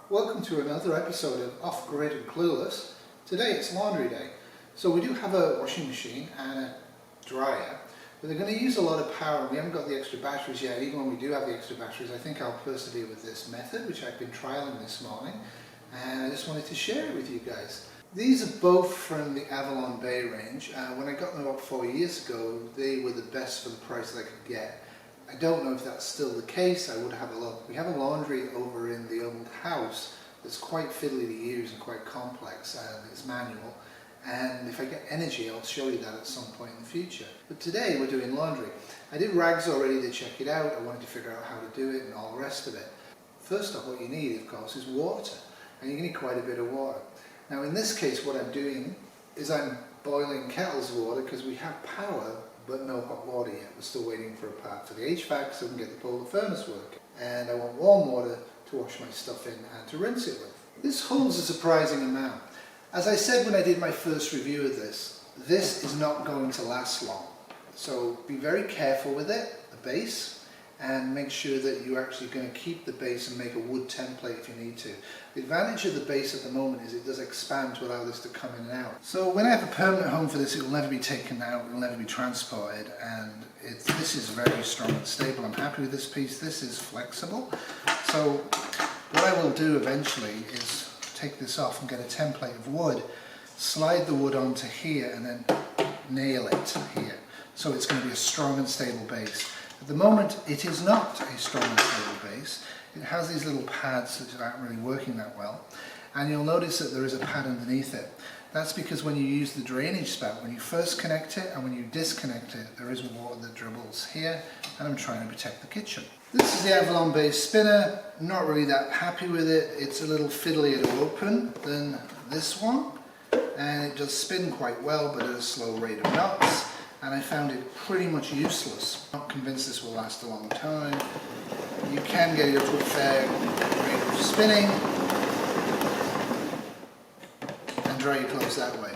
Welcome to another episode of Off Grid and Clueless. Today it's laundry day, so we do have a washing machine and a dryer, but they're going to use a lot of power. We haven't got the extra batteries yet. Even when we do have the extra batteries, I think I'll persevere with this method, which I've been trialing this morning, and I just wanted to share it with you guys. These are both from the Avalon Bay range. When I got them about 4 years ago, they were the best for the price that I could get. I don't know if that's still the case. I would have a look. We have a laundry over in the old house that's quite fiddly to use and quite complex. It's manual, and if I get energy I'll show you that at some point in the future. But today we're doing laundry. I did rags already to check it out. I wanted to figure out how to do it and all the rest of it. First off, what you need, of course, is water, and you need quite a bit of water. Now in this case what I'm doing is I'm boiling kettles of water because we have power but no hot water yet. We're still waiting for a part for the HVAC so we can get the polar furnace working. And I want warm water to wash my stuff in and to rinse it with. This holds a surprising amount. As I said when I did my first review of this is not going to last long. So be very careful with it, the base, and make sure that you're actually going to keep the base and make a wood template if you need to. The advantage of the base at the moment is it does expand to allow this to come in and out. So when I have a permanent home for this, it will never be taken out, it will never be transported, and this is very strong and stable. I'm happy with this piece. This is flexible. So what I will do eventually is take this off and get a template of wood, slide the wood onto here and then nail it here. So it's going to be a strong and stable base. At the moment it is not a strong and stable base. It has these little pads that aren't really working that well, and you'll notice that there is a pad underneath it. That's because when you use the drainage spout, when you first connect it and when you disconnect it, there is water that dribbles here, and I'm trying to protect the kitchen. This is the Avalon base spinner. Not really that happy with it. It's a little fiddlier to open than this one, and it does spin quite well but at a slow rate of knots. And I found it pretty much useless. I'm not convinced this will last a long time. You can get it up to a fair rate of spinning and dry your clothes that way.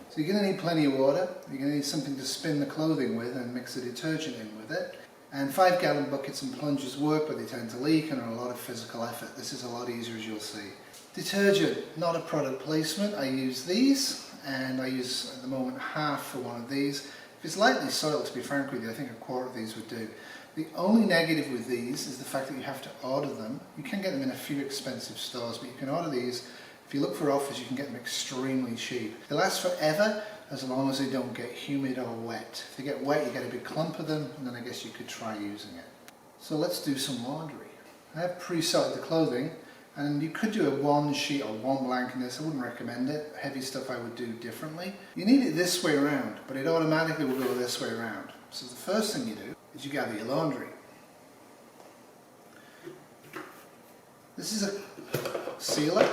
So you're going to need plenty of water. You're going to need something to spin the clothing with and mix the detergent in with it. And 5-gallon buckets and plungers work, but they tend to leak and are a lot of physical effort. This is a lot easier, as you'll see. Detergent, not a product placement. I use these. And I use at the moment half for one of these. If it's lightly soiled, to be frank with you, I think a quart of these would do. The only negative with these is the fact that you have to order them. You can get them in a few expensive stores, but you can order these. If you look for offers, you can get them extremely cheap. They last forever as long as they don't get humid or wet. If they get wet, you get a big clump of them, and then I guess you could try using it. So let's do some laundry. I have pre-sorted the clothing. And you could do a one sheet or one blanket in this. I wouldn't recommend it. Heavy stuff I would do differently. You need it this way around, but it automatically will go this way around. So the first thing you do is you gather your laundry. This is a sealer,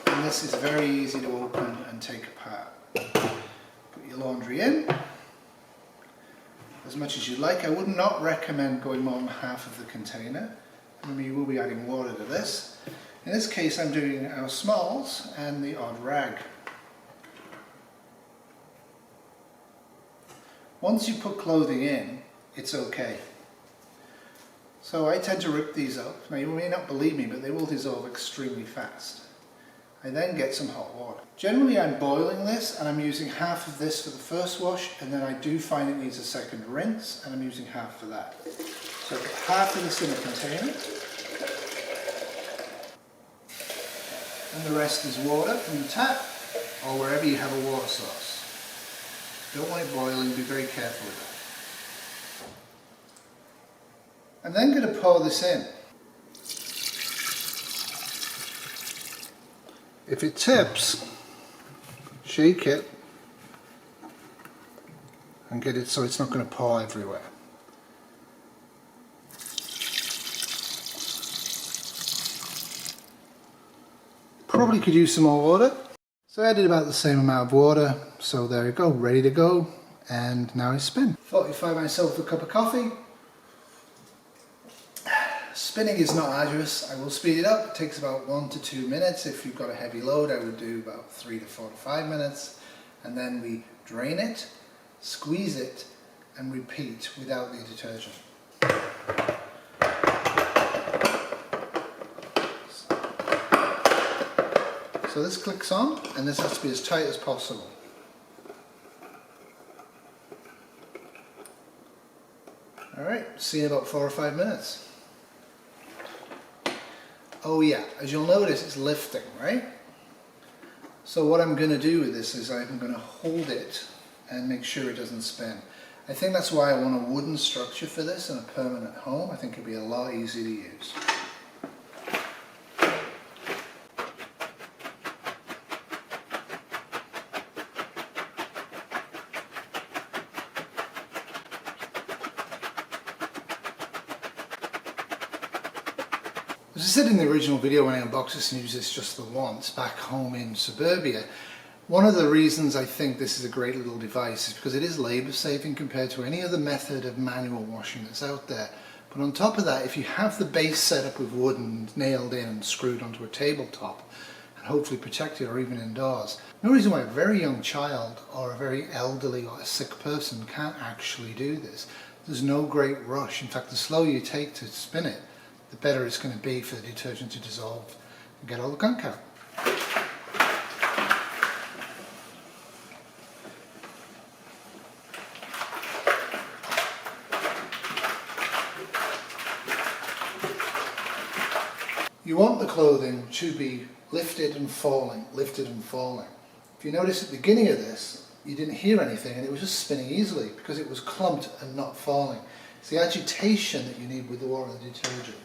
and this is very easy to open and take apart. Put your laundry in as much as you like. I would not recommend going more than half of the container. Remember, you will be adding water to this. In this case I'm doing our smalls and the odd rag. Once you put clothing in, it's okay. So I tend to rip these up. Now you may not believe me, but they will dissolve extremely fast. I then get some hot water. Generally I'm boiling this, and I'm using half of this for the first wash, and then I do find it needs a second rinse, and I'm using half for that. So I put half of this in a container, and the rest is water from the tap or wherever you have a water source. Don't want it boiling, be very careful with that. I'm then going to pour this in. If it tips, shake it and get it so it's not going to pour everywhere. Probably could use some more water. So I added about the same amount of water, so there you go, ready to go, and now I spin. Thought I'd find myself a cup of coffee. Spinning is not arduous. I will speed it up. It takes about 1 to 2 minutes. If you've got a heavy load, I would do about 3 to 4 to 5 minutes, and then we drain it, squeeze it, and repeat without the detergent. So this clicks on, and this has to be as tight as possible. Alright, see you in about 4 or 5 minutes. Oh yeah, as you'll notice, it's lifting, right? So what I'm going to do with this is I'm going to hold it and make sure it doesn't spin. I think that's why I want a wooden structure for this in a permanent home. I think it'd be a lot easier to use. As I said in the original video when I unboxed this and used this just the once back home in suburbia, one of the reasons I think this is a great little device is because it is labour saving compared to any other method of manual washing that's out there. But on top of that, if you have the base set up with wood and nailed in and screwed onto a tabletop and hopefully protected or even indoors, no reason why a very young child or a very elderly or a sick person can't actually do this. There's no great rush. In fact, the slower you take to spin it, the better it's going to be for the detergent to dissolve and get all the gunk out. You want the clothing to be lifted and falling, lifted and falling. If you notice at the beginning of this, you didn't hear anything and it was just spinning easily because it was clumped and not falling. It's the agitation that you need with the water and the detergent.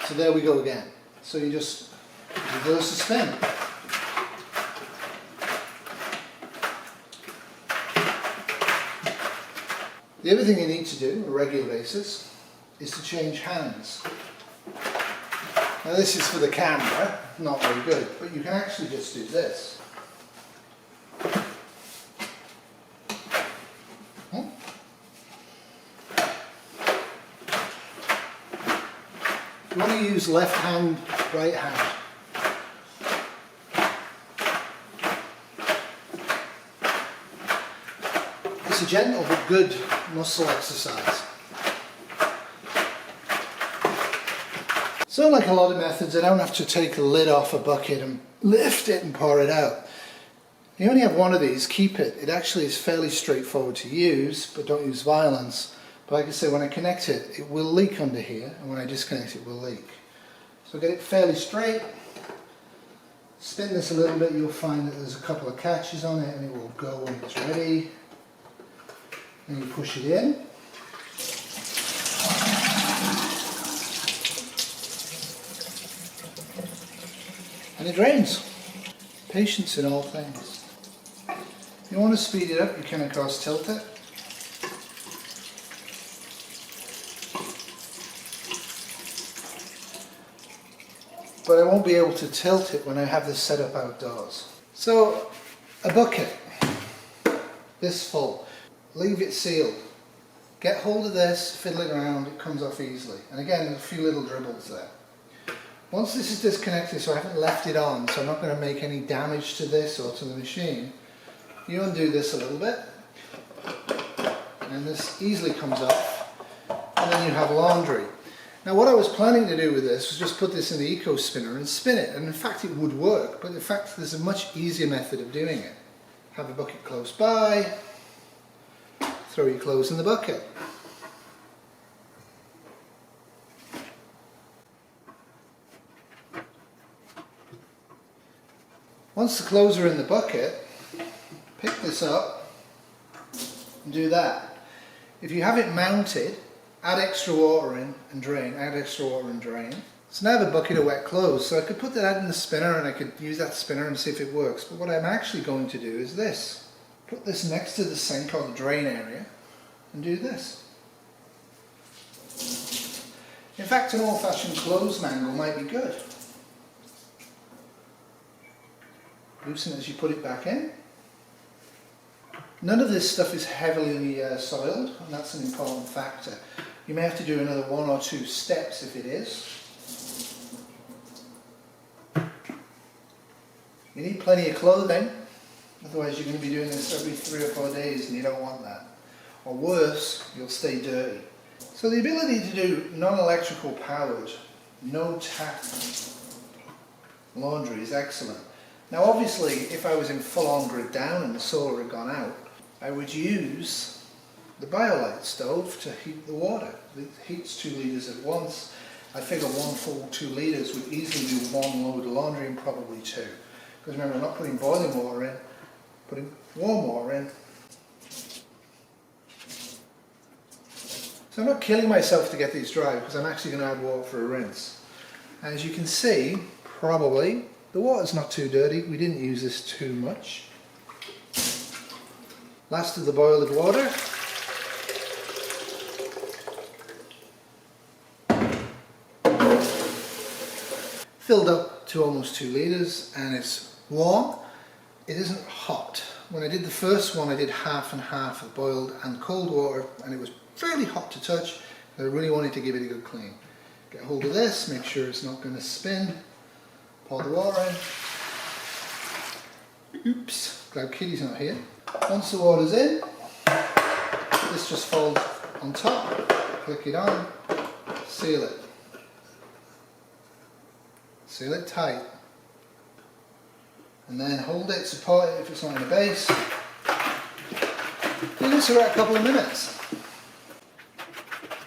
So there we go again. So you just reverse the spin. The other thing you need to do on a regular basis is to change hands. Now this is for the camera, not very good, but you can actually just do this. You want to use left hand, right hand. It's a gentle but good muscle exercise. So like a lot of methods, I don't have to take the lid off a bucket and lift it and pour it out. You only have one of these, keep it. It actually is fairly straightforward to use, but don't use violence. But like I say, when I connect it, it will leak under here, and when I disconnect it, will leak. So get it fairly straight. Spin this a little bit, you'll find that there's a couple of catches on it, and it will go when it's ready. And you push it in. And it drains. Patience in all things. If you want to speed it up, you can of course tilt it. But I won't be able to tilt it when I have this set up outdoors. So, a bucket, this full, leave it sealed. Get hold of this, fiddle it around, it comes off easily. And again, there's a few little dribbles there. Once this is disconnected, so I haven't left it on, so I'm not going to make any damage to this or to the machine, you undo this a little bit, and this easily comes off, and then you have laundry. Now what I was planning to do with this was just put this in the eco spinner and spin it, and in fact it would work, but in fact there's a much easier method of doing it. Have a bucket close by, throw your clothes in the bucket. Once the clothes are in the bucket, pick this up and do that. If you have it mounted, add extra water in and drain, add extra water and drain. So now I have a bucket of wet clothes, so I could put that in the spinner and I could use that spinner and see if it works. But what I'm actually going to do is this. Put this next to the sink or the drain area and do this. In fact, an old-fashioned clothes mangle might be good. Loosen it as you put it back in. None of this stuff is heavily soiled, and that's an important factor. You may have to do another 1 or 2 steps if it is. You need plenty of clothing, otherwise you're going to be doing this every 3 or 4 days and you don't want that. Or worse, you'll stay dirty. So the ability to do non-electrical powered, no tap laundry is excellent. Now obviously if I was in full on grid down and the solar had gone out, I would use the Biolite stove to heat the water. It heats 2 litres at once. I figure one full 2 litres would easily do one load of laundry and probably 2. Because remember, I'm not putting boiling water in, putting warm water in. So I'm not killing myself to get these dry because I'm actually going to add water for a rinse. As you can see, probably the water's not too dirty. We didn't use this too much. Last of the boiled water. Filled up to almost 2 litres and it's warm. It isn't hot. When I did the first one I did half and half of boiled and cold water and it was fairly hot to touch. I really wanted to give it a good clean. Get hold of this, make sure it's not going to spin. Pour the water in. Oops, glad Kitty's not here. Once the water's in, this just folds on top, click it on, seal it. Seal it tight. And then hold it, support it if it's not in the base. Do this for about a couple of minutes.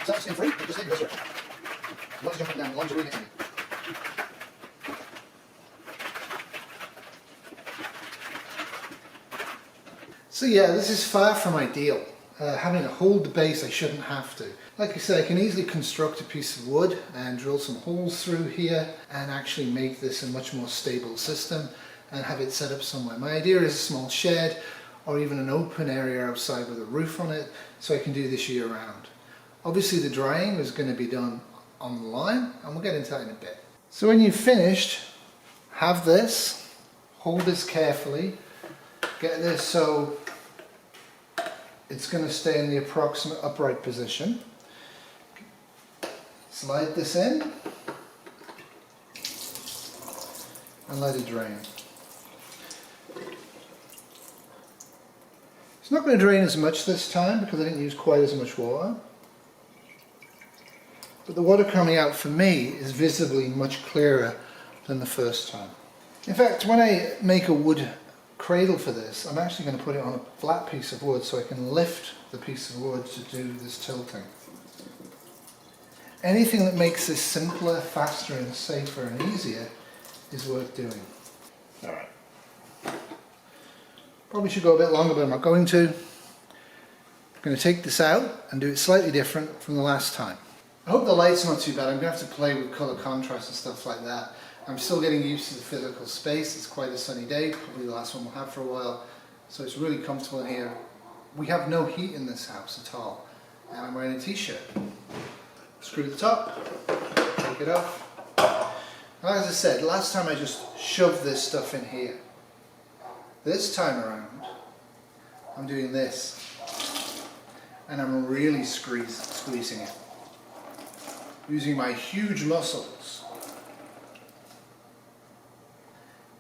Is that skin free? Just leave this right. Lungs jumping down, lungs are really heavy. So yeah, this is far from ideal. Having to hold the base, I shouldn't have to. Like I said, I can easily construct a piece of wood and drill some holes through here and actually make this a much more stable system and have it set up somewhere. My idea is a small shed or even an open area outside with a roof on it so I can do this year round. Obviously the drying is going to be done on the line and we'll get into that in a bit. So when you've finished, have this, hold this carefully, get this so it's going to stay in the approximate upright position. Slide this in and let it drain. It's not going to drain as much this time because I didn't use quite as much water. But the water coming out for me is visibly much clearer than the first time. In fact, when I make a wood cradle for this, I'm actually going to put it on a flat piece of wood so I can lift the piece of wood to do this tilting. Anything that makes this simpler, faster and safer and easier is worth doing. Alright. Probably should go a bit longer, but I'm not going to. I'm going to take this out and do it slightly different from the last time. I hope the light's not too bad. I'm going to have to play with colour contrast and stuff like that. I'm still getting used to the physical space. It's quite a sunny day, probably the last one we'll have for a while. So it's really comfortable in here. We have no heat in this house at all. And I'm wearing a t-shirt. Screw the top, take it off. And as I said, last time I just shoved this stuff in here. This time around, I'm doing this. And I'm really squeezing it. Using my huge muscles.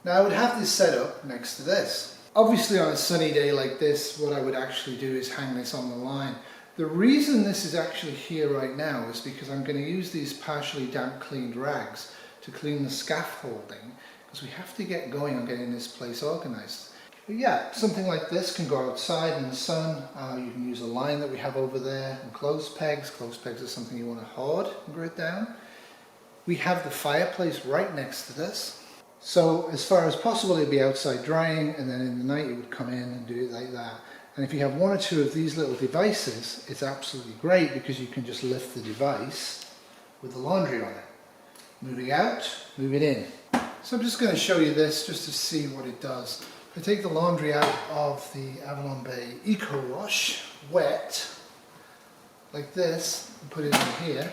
Now I would have this set up next to this. Obviously on a sunny day like this, what I would actually do is hang this on the line. The reason this is actually here right now is because I'm going to use these partially damp cleaned rags to clean the scaffolding because we have to get going on getting this place organized. But yeah, something like this can go outside in the sun. You can use a line that we have over there and clothes pegs. Clothes pegs are something you want to hoard and grit down. We have the fireplace right next to this. So as far as possible it'd be outside drying and then in the night you would come in and do it like that. And if you have one or two of these little devices, it's absolutely great because you can just lift the device with the laundry on it. Move it out, move it in. So I'm just going to show you this just to see what it does. I take the laundry out of the Avalon Bay Eco Wash, wet, like this, and put it in here.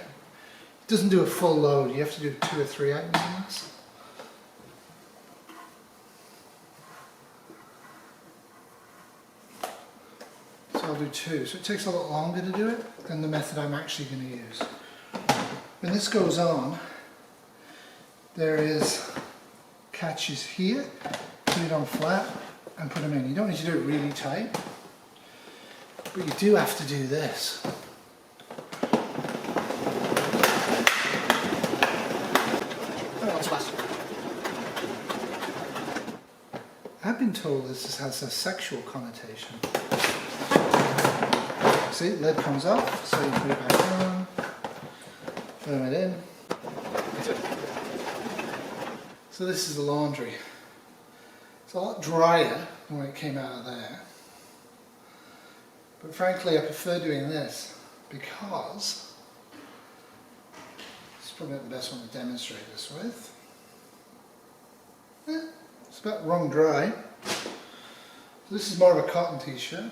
It doesn't do a full load, you have to do 2 or 3 items in this. So I'll do 2, so it takes a lot longer to do it than the method I'm actually going to use. When this goes on, there is catches here. Put it on flat and put them in. You don't need to do it really tight, but you do have to do this. told this has a sexual connotation. See, lid comes off, so you put it back on, firm it in. So this is the laundry. It's a lot drier than when it came out of there. But frankly, I prefer doing this because it's probably not the best one to demonstrate this with. It's about wrong dry. So this is more of a cotton t-shirt.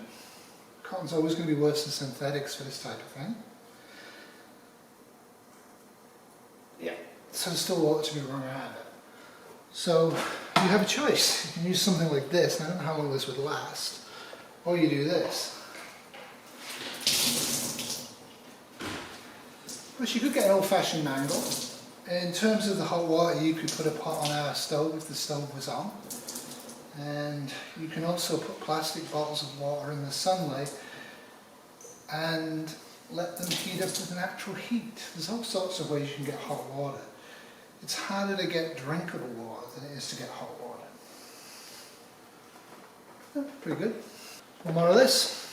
Cotton's always going to be worse than synthetics for this type of thing. Yeah. So there's still water to be wrung out of it. So you have a choice. You can use something like this. I don't know how long this would last. Or you do this. But you could get an old-fashioned mangle. In terms of the hot water, you could put a pot on our stove if the stove was on. And you can also put plastic bottles of water in the sunlight and let them heat up with natural heat. There's all sorts of ways you can get hot water. It's harder to get drinkable water than it is to get hot water. Yeah, pretty good. One more of this.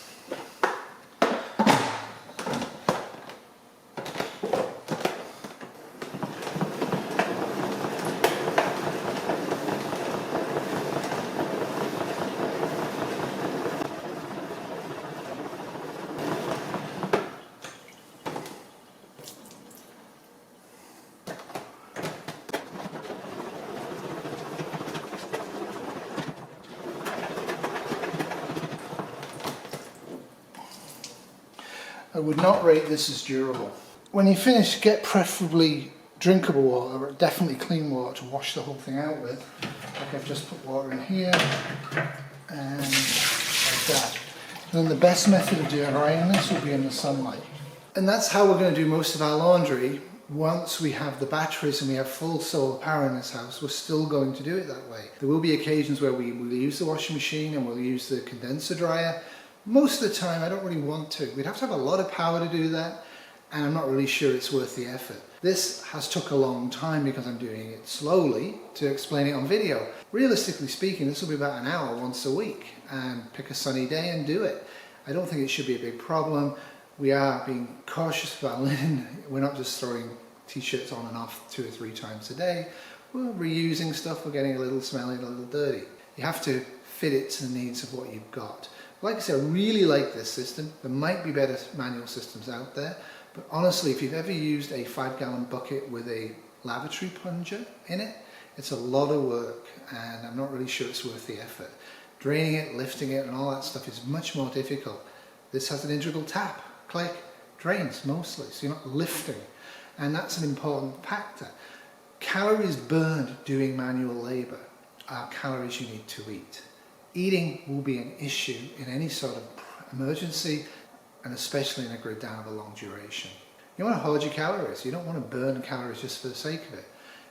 I would not rate this as durable. When you finish, get preferably drinkable water, or definitely clean water to wash the whole thing out with. Like I've just put water in here, and like that. And then the best method of drying this will be in the sunlight. And that's how we're going to do most of our laundry. Once we have the batteries and we have full solar power in this house, we're still going to do it that way. There will be occasions where we will use the washing machine and we'll use the condenser dryer. Most of the time I don't really want to. We'd have to have a lot of power to do that, and I'm not really sure it's worth the effort. This has took a long time because I'm doing it slowly to explain it on video. Realistically speaking, this will be about an hour once a week, and pick a sunny day and do it. I don't think it should be a big problem. We are being cautious about linen. We're not just throwing t-shirts on and off 2 or 3 times a day. We're reusing stuff. We're getting a little smelly and a little dirty. You have to fit it to the needs of what you've got. Like I said, I really like this system. There might be better manual systems out there, but honestly, if you've ever used a 5-gallon bucket with a lavatory plunger in it, it's a lot of work, and I'm not really sure it's worth the effort. Draining it, lifting it, and all that stuff is much more difficult. This has an integral tap, click, drains mostly, so you're not lifting, and that's an important factor. Calories burned doing manual labor are calories you need to eat. Eating will be an issue in any sort of emergency, and especially in a grid down of a long duration. You want to hoard your calories. You don't want to burn calories just for the sake of it.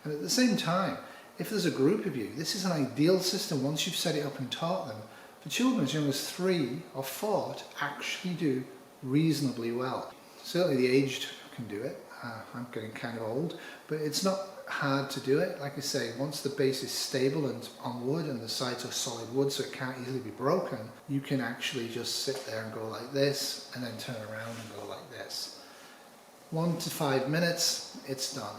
And at the same time, if there's a group of you, this is an ideal system once you've set it up and taught them. For children as young as 3 or 4 to actually do reasonably well. Certainly the aged can do it. I'm getting kind of old, but it's not hard to do it. Like I say, once the base is stable and on wood and the sides are solid wood so it can't easily be broken, you can actually just sit there and go like this and then turn around and go like this. 1 to 5 minutes, it's done.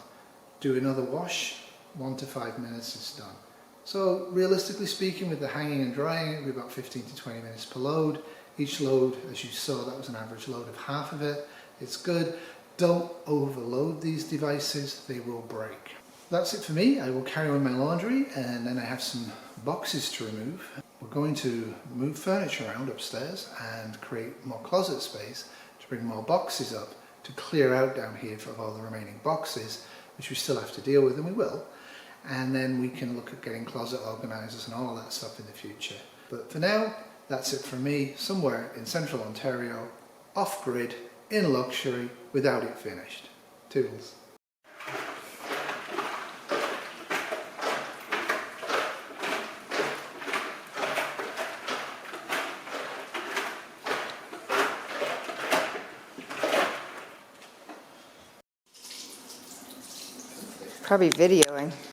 Do another wash, 1 to 5 minutes, it's done. So realistically speaking, with the hanging and drying, it would be about 15 to 20 minutes per load. Each load, as you saw, that was an average load of half of it. It's good. Don't overload these devices, they will break. That's it for me. I will carry on my laundry, and then I have some boxes to remove. We're going to move furniture around upstairs and create more closet space to bring more boxes up to clear out down here for all the remaining boxes, which we still have to deal with, and we will. And then we can look at getting closet organizers and all that stuff in the future. But for now, that's it from me, somewhere in central Ontario, off-grid, in luxury, without it finished. Toodles. Probably videoing.